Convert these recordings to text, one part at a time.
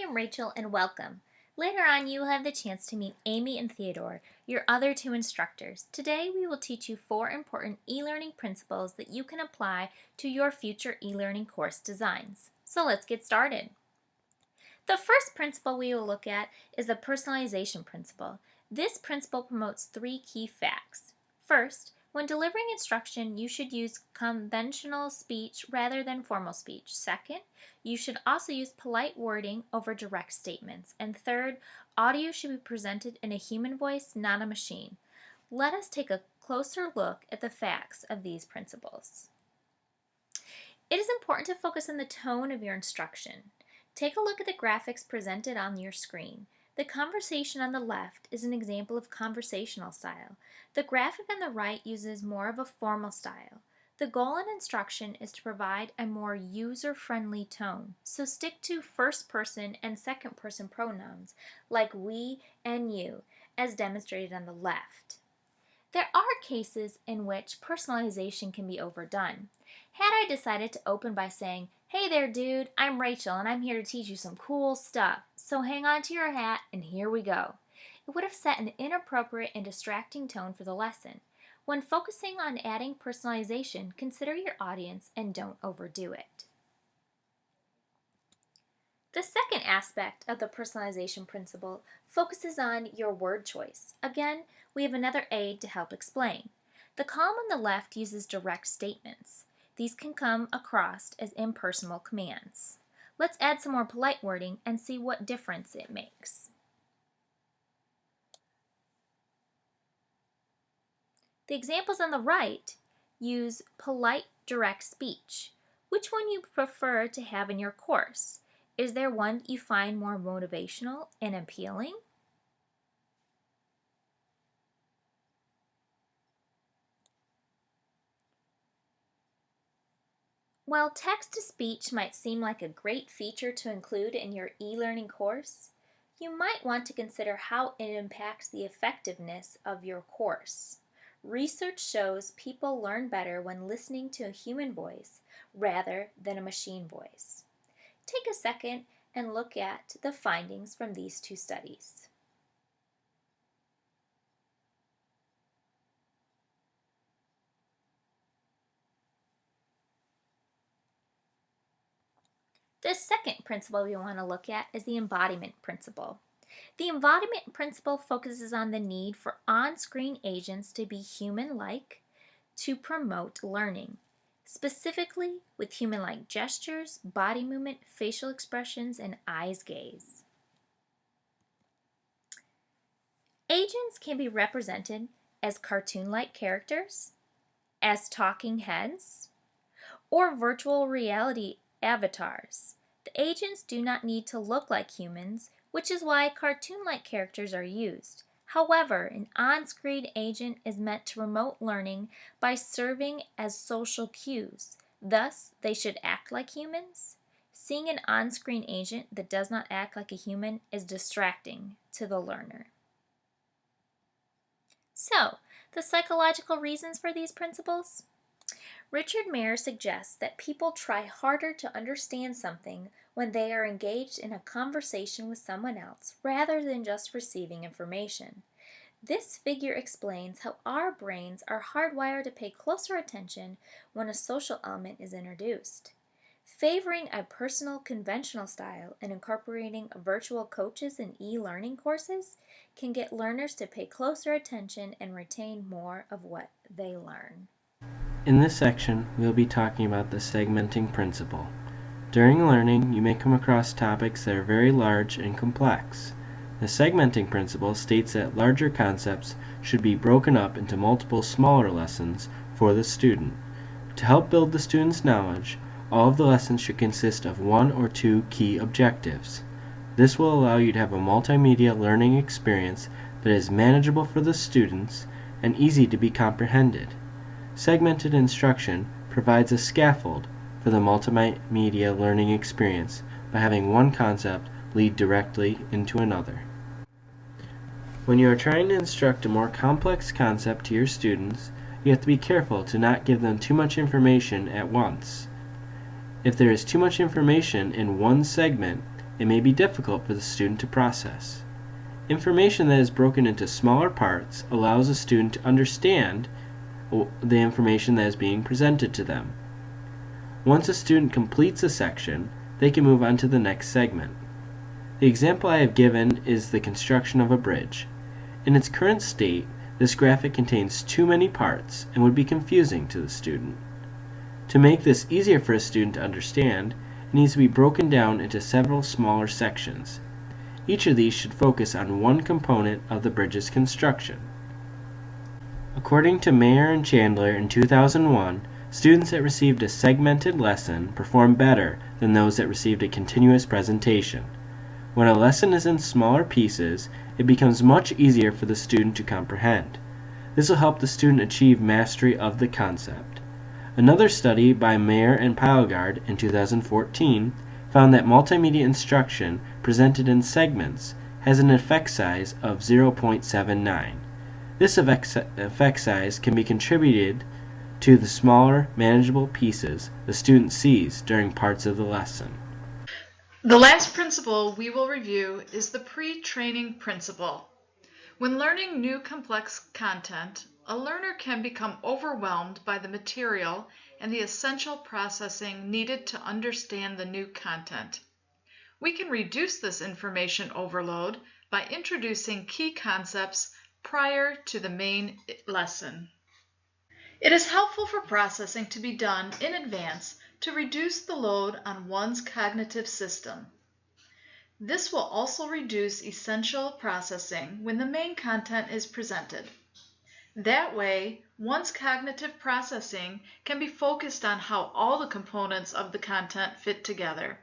I'm Rachel and welcome. Later on you will have the chance to meet Amy and Theodore, your other two instructors. Today we will teach you 4 important e-learning principles that you can apply to your future e-learning course designs. So let's get started. The first principle we will look at is the Personalization Principle. This principle promotes 3 key facts. First, when delivering instruction, you should use conventional speech rather than formal speech. Second, you should also use polite wording over direct statements. And third, audio should be presented in a human voice, not a machine. Let us take a closer look at the facts of these principles. It is important to focus on the tone of your instruction. Take a look at the graphics presented on your screen. The conversation on the left is an example of conversational style. The graphic on the right uses more of a formal style. The goal in instruction is to provide a more user-friendly tone, so stick to first-person and second-person pronouns like we and you, as demonstrated on the left. There are cases in which personalization can be overdone. Had I decided to open by saying, "Hey there dude, I'm Rachel and I'm here to teach you some cool stuff, so hang on to your hat and here we go," it would have set an inappropriate and distracting tone for the lesson. When focusing on adding personalization, consider your audience and don't overdo it. The second aspect of the personalization principle focuses on your word choice. Again, we have another aid to help explain. The column on the left uses direct statements. These can come across as impersonal commands. Let's add some more polite wording and see what difference it makes. The examples on the right use polite direct speech. Which one you prefer to have in your course? Is there one that you find more motivational and appealing? While text-to-speech might seem like a great feature to include in your e-learning course, you might want to consider how it impacts the effectiveness of your course. Research shows people learn better when listening to a human voice rather than a machine voice. Take a second and look at the findings from these 2 studies. The second principle we want to look at is the embodiment principle. The embodiment principle focuses on the need for on-screen agents to be human-like to promote learning, specifically with human-like gestures, body movement, facial expressions, and eyes gaze. Agents can be represented as cartoon-like characters, as talking heads, or virtual reality avatars. The agents do not need to look like humans, which is why cartoon-like characters are used. However, an on-screen agent is meant to promote learning by serving as social cues. Thus, they should act like humans. Seeing an on-screen agent that does not act like a human is distracting to the learner. So, the psychological reasons for these principles? Richard Mayer suggests that people try harder to understand something when they are engaged in a conversation with someone else rather than just receiving information. This figure explains how our brains are hardwired to pay closer attention when a social element is introduced. Favoring a personal, conventional style and incorporating virtual coaches in e-learning courses can get learners to pay closer attention and retain more of what they learn. In this section, we'll be talking about the segmenting principle. During learning, you may come across topics that are very large and complex. The segmenting principle states that larger concepts should be broken up into multiple smaller lessons for the student. To help build the student's knowledge, all of the lessons should consist of 1 or 2 key objectives. This will allow you to have a multimedia learning experience that is manageable for the students and easy to be comprehended. Segmented instruction provides a scaffold for the multimedia learning experience by having one concept lead directly into another. When you are trying to instruct a more complex concept to your students, you have to be careful to not give them too much information at once. If there is too much information in one segment, it may be difficult for the student to process. Information that is broken into smaller parts allows a student to understand the information that is being presented to them. Once a student completes a section, they can move on to the next segment. The example I have given is the construction of a bridge. In its current state, this graphic contains too many parts and would be confusing to the student. To make this easier for a student to understand, it needs to be broken down into several smaller sections. Each of these should focus on one component of the bridge's construction. According to Mayer and Chandler in 2001, students that received a segmented lesson perform better than those that received a continuous presentation. When a lesson is in smaller pieces, it becomes much easier for the student to comprehend. This will help the student achieve mastery of the concept. Another study by Mayer and Pilgard in 2014 found that multimedia instruction presented in segments has an effect size of 0.79. This effect size can be contributed to the smaller, manageable pieces the student sees during parts of the lesson. The last principle we will review is the pre-training principle. When learning new complex content, a learner can become overwhelmed by the material and the essential processing needed to understand the new content. We can reduce this information overload by introducing key concepts prior to the main lesson. It is helpful for processing to be done in advance to reduce the load on one's cognitive system. This will also reduce essential processing when the main content is presented. That way, one's cognitive processing can be focused on how all the components of the content fit together.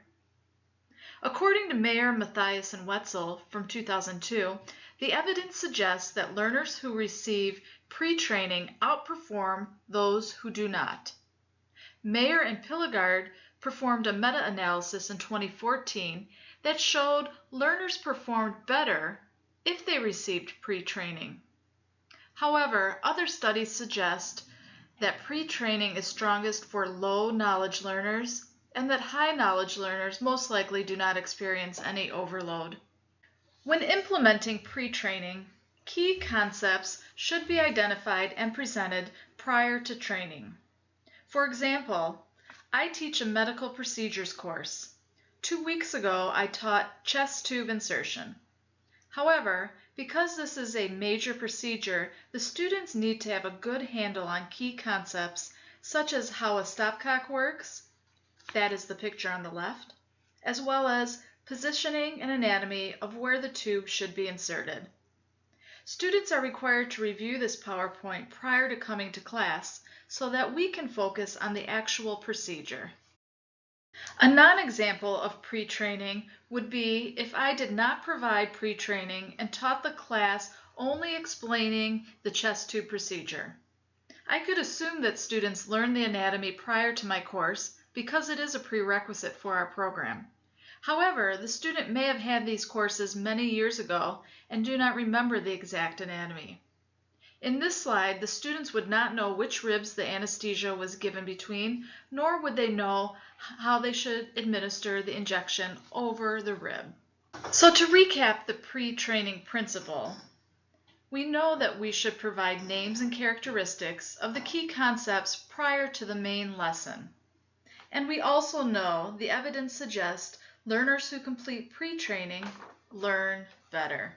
According to Mayer, Mathias, and Wetzel from 2002, the evidence suggests that learners who receive pre-training outperform those who do not. Mayer and Pilgard performed a meta-analysis in 2014 that showed learners performed better if they received pre-training. However, other studies suggest that pre-training is strongest for low-knowledge learners and that high-knowledge learners most likely do not experience any overload. When implementing pre-training, key concepts should be identified and presented prior to training. For example, I teach a medical procedures course. 2 weeks ago, I taught chest tube insertion. However, because this is a major procedure, the students need to have a good handle on key concepts such as how a stopcock works, that is the picture on the left, as well as positioning and anatomy of where the tube should be inserted. Students are required to review this PowerPoint prior to coming to class so that we can focus on the actual procedure. A non-example of pre-training would be if I did not provide pre-training and taught the class only explaining the chest tube procedure. I could assume that students learn the anatomy prior to my course because it is a prerequisite for our program. However, the student may have had these courses many years ago and do not remember the exact anatomy. In this slide, the students would not know which ribs the anesthesia was given between, nor would they know how they should administer the injection over the rib. So to recap the pre-training principle, we know that we should provide names and characteristics of the key concepts prior to the main lesson. And we also know the evidence suggests learners who complete pre-training learn better.